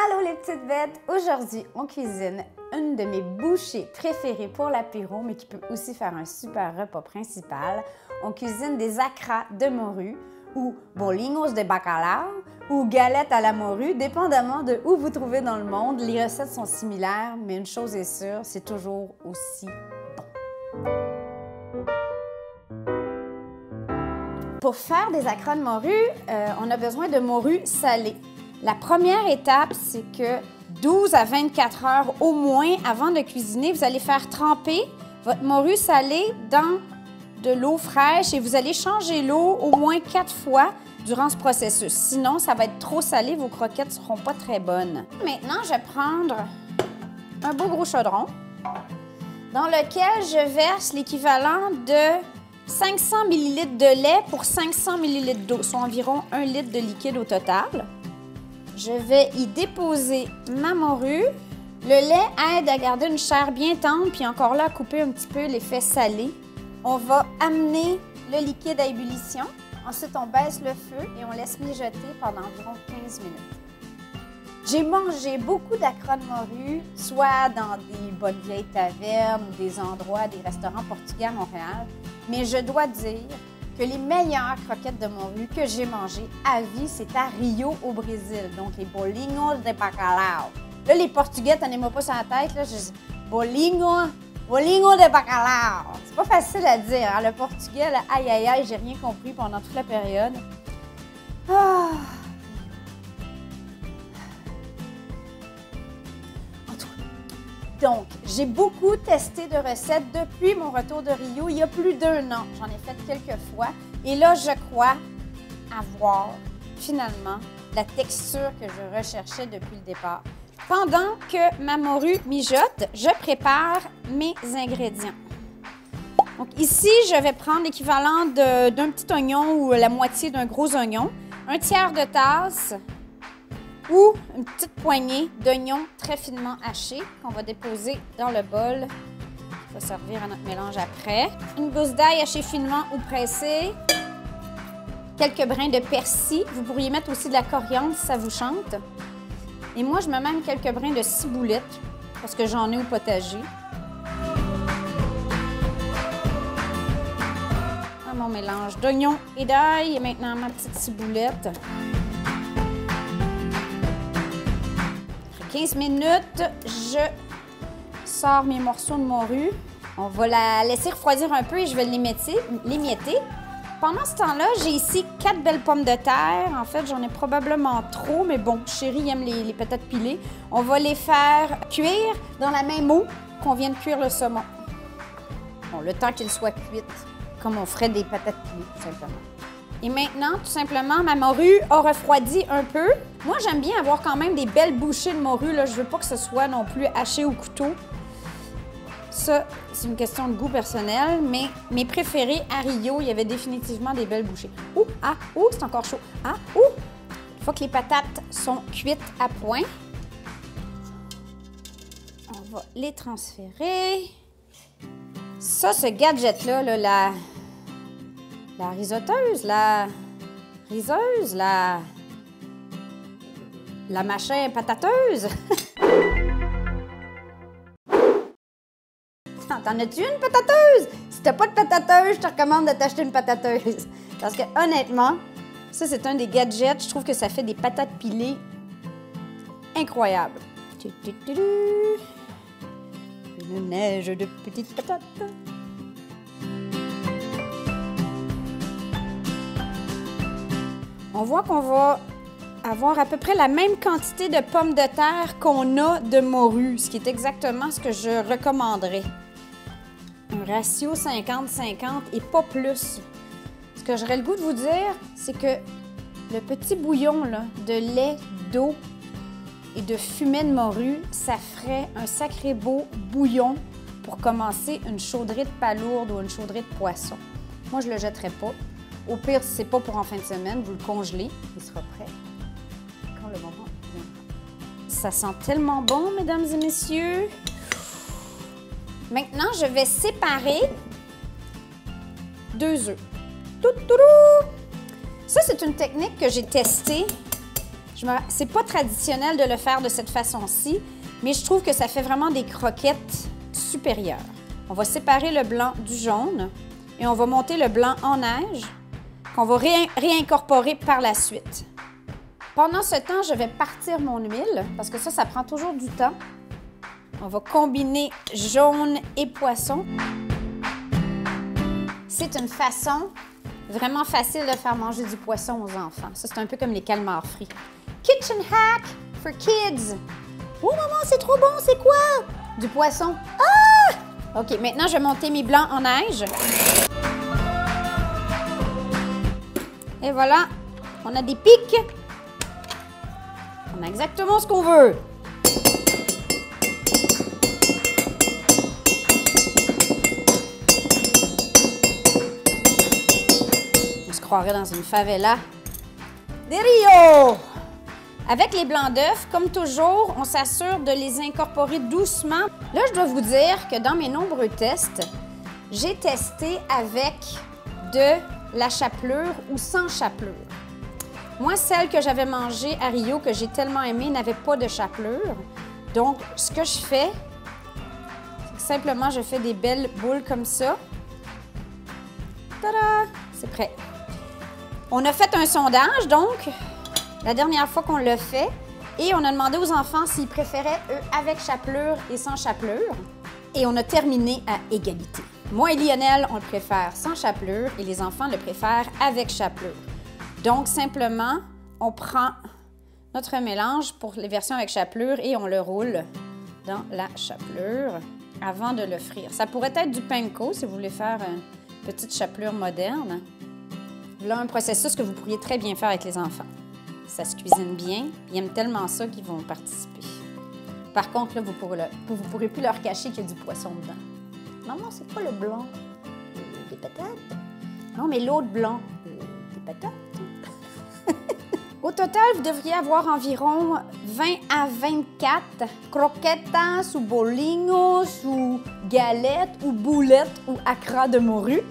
Allô les petites bêtes! Aujourd'hui, on cuisine une de mes bouchées préférées pour l'apéro, mais qui peut aussi faire un super repas principal. On cuisine des acras de morue ou bolinhos de bacalhau ou galettes à la morue, dépendamment de où vous trouvez dans le monde. Les recettes sont similaires, mais une chose est sûre, c'est toujours aussi bon. Pour faire des acras de morue, on a besoin de morue salée. La première étape, c'est que 12 à 24 heures au moins avant de cuisiner, vous allez faire tremper votre morue salée dans de l'eau fraîche et vous allez changer l'eau au moins 4 fois durant ce processus. Sinon, ça va être trop salé, vos croquettes ne seront pas très bonnes. Maintenant, je vais prendre un beau gros chaudron dans lequel je verse l'équivalent de 500 ml de lait pour 500 ml d'eau, soit environ 1 litre de liquide au total. Je vais y déposer ma morue. Le lait aide à garder une chair bien tendre, puis encore là, à couper un petit peu l'effet salé. On va amener le liquide à ébullition. Ensuite, on baisse le feu et on laisse mijoter pendant environ 15 minutes. J'ai mangé beaucoup d'acras de morue, soit dans des bonnes vieilles tavernes ou des endroits, des restaurants portugais à Montréal, mais je dois dire que les meilleures croquettes de morue que j'ai mangées à vie, c'est à Rio, au Brésil. Donc, les bolinhos de bacalhau. Là, les Portugais, tenez-moi pas sur la tête, là, je dis bolinhos de bacalhau. C'est pas facile à dire, hein? Le portugais, là, aïe, aïe, aïe, j'ai rien compris pendant toute la période. Ah! Donc, j'ai beaucoup testé de recettes depuis mon retour de Rio, il y a plus d'1 an. J'en ai fait quelques fois. Et là, je crois avoir finalement la texture que je recherchais depuis le départ. Pendant que ma morue mijote, je prépare mes ingrédients. Donc ici, je vais prendre l'équivalent d'un petit oignon ou la moitié d'un gros oignon, 1/3 de tasse ou une petite poignée d'oignons très finement hachés qu'on va déposer dans le bol. Ça va servir à notre mélange après. Une gousse d'ail hachée finement ou pressée. Quelques brins de persil. Vous pourriez mettre aussi de la coriandre si ça vous chante. Et moi, je mets même quelques brins de ciboulette parce que j'en ai au potager. Dans mon mélange d'oignons et d'ail. Et maintenant, ma petite ciboulette. 15 minutes, je sors mes morceaux de morue. On va la laisser refroidir un peu et je vais l'émietter. Pendant ce temps-là, j'ai ici 4 belles pommes de terre. En fait, j'en ai probablement trop, mais bon, chérie aime les patates pilées. On va les faire cuire dans la même eau qu'on vient de cuire le saumon. Bon, le temps qu'ils soient cuites, comme on ferait des patates pilées, tout simplement. Et maintenant, tout simplement, ma morue a refroidi un peu. Moi, j'aime bien avoir quand même des belles bouchées de morue. Là. Je ne veux pas que ce soit non plus haché au couteau. Ça, c'est une question de goût personnel, mais mes préférés à Rio, il y avait définitivement des belles bouchées. Ouh, ah, ouh, c'est encore chaud. Ah, ouh! Une fois que les patates sont cuites à point, on va les transférer. Ça, ce gadget-là, là, la risoteuse, la riseuse, la machin patateuse. T'en as-tu une patateuse? Si t'as pas de patateuse, je te recommande de t'acheter une patateuse. Parce que honnêtement, ça c'est un des gadgets. Je trouve que ça fait des patates pilées incroyables. Une neige de petites patates. On voit qu'on va avoir à peu près la même quantité de pommes de terre qu'on a de morue, ce qui est exactement ce que je recommanderais. Un ratio 50-50 et pas plus. Ce que j'aurais le goût de vous dire, c'est que le petit bouillon là, de lait, d'eau et de fumée de morue, ça ferait un sacré beau bouillon pour commencer une chaudrée de palourde ou une chaudrée de poisson. Moi, je ne le jetterais pas. Au pire, si ce n'est pas pour en fin de semaine, vous le congelez, il sera prêt quand le moment viendra. Ça sent tellement bon, mesdames et messieurs. Maintenant, je vais séparer 2 œufs. Ça, c'est une technique que j'ai testée C'est pas traditionnel de le faire de cette façon-ci, mais je trouve que ça fait vraiment des croquettes supérieures. On va séparer le blanc du jaune et on va monter le blanc en neige qu'on va réincorporer par la suite. Pendant ce temps, je vais partir mon huile parce que ça prend toujours du temps. On va combiner jaune et poisson. C'est une façon vraiment facile de faire manger du poisson aux enfants. Ça, c'est un peu comme les calmars frits. Kitchen hack for kids. Oh maman, c'est trop bon, c'est quoi? Du poisson. Ah! OK, maintenant, je vais monter mes blancs en neige. Et voilà, on a des pics. On a exactement ce qu'on veut. On se croirait dans une favela. De Rio! Avec les blancs d'œufs, comme toujours, on s'assure de les incorporer doucement. Là, je dois vous dire que dans mes nombreux tests, j'ai testé avec de la chapelure ou sans chapelure. Moi, celle que j'avais mangée à Rio, que j'ai tellement aimée, n'avait pas de chapelure. Donc, ce que je fais, c'est que simplement, je fais des belles boules comme ça. Tada! C'est prêt. On a fait un sondage, donc, la dernière fois qu'on l'a fait, et on a demandé aux enfants s'ils préféraient, eux, avec chapelure et sans chapelure. Et on a terminé à égalité. Moi et Lionel, on le préfère sans chapelure et les enfants le préfèrent avec chapelure. Donc, simplement, on prend notre mélange pour les versions avec chapelure et on le roule dans la chapelure avant de le frire. Ça pourrait être du panko si vous voulez faire une petite chapelure moderne. Là, un processus que vous pourriez très bien faire avec les enfants. Ça se cuisine bien. Ils aiment tellement ça qu'ils vont participer. Par contre, là, vous pourrez plus leur cacher qu'il y a du poisson dedans. Maman, c'est pas le blanc? Des patates? Non, mais l'autre blanc. Des patates? Au total, vous devriez avoir environ 20 à 24 croquetas ou bolinhos ou galettes ou boulettes ou accras de morue.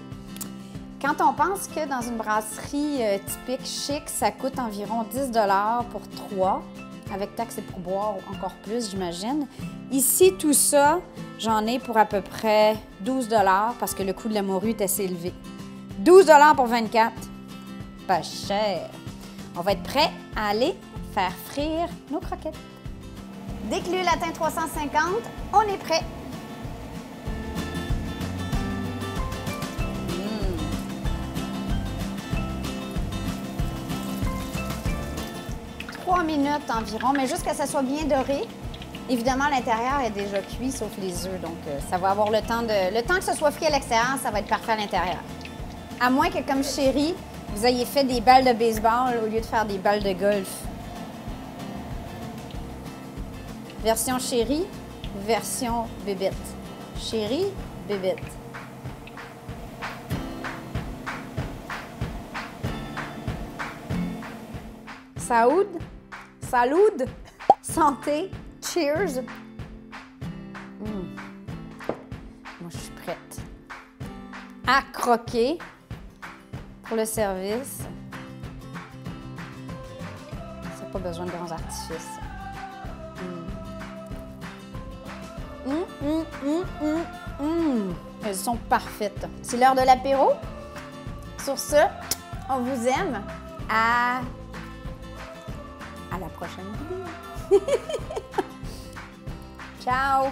Quand on pense que dans une brasserie typique chic, ça coûte environ 10 $ pour 3, avec taxes et pourboire encore plus, j'imagine. Ici, tout ça, j'en ai pour à peu près 12 $ parce que le coût de la morue est assez élevé. 12 $ pour 24, pas cher. On va être prêt à aller faire frire nos croquettes. Dès que l'huile atteint 350, on est prêt. 3 minutes environ, mais jusqu'à ce que ça soit bien doré. Évidemment, l'intérieur est déjà cuit, sauf les œufs, donc ça va avoir le temps que ce soit frit à l'extérieur, ça va être parfait à l'intérieur. À moins que, comme chérie, vous ayez fait des balles de baseball au lieu de faire des balles de golf. Version chérie, version bébête. Chérie, bébête. Saoud, salut, santé, cheers. Moi, je suis prête à croquer pour le service. Ça n'a pas besoin de grands artifices. Elles sont parfaites. C'est l'heure de l'apéro. Sur ce, on vous aime. À la prochaine vidéo. Ciao!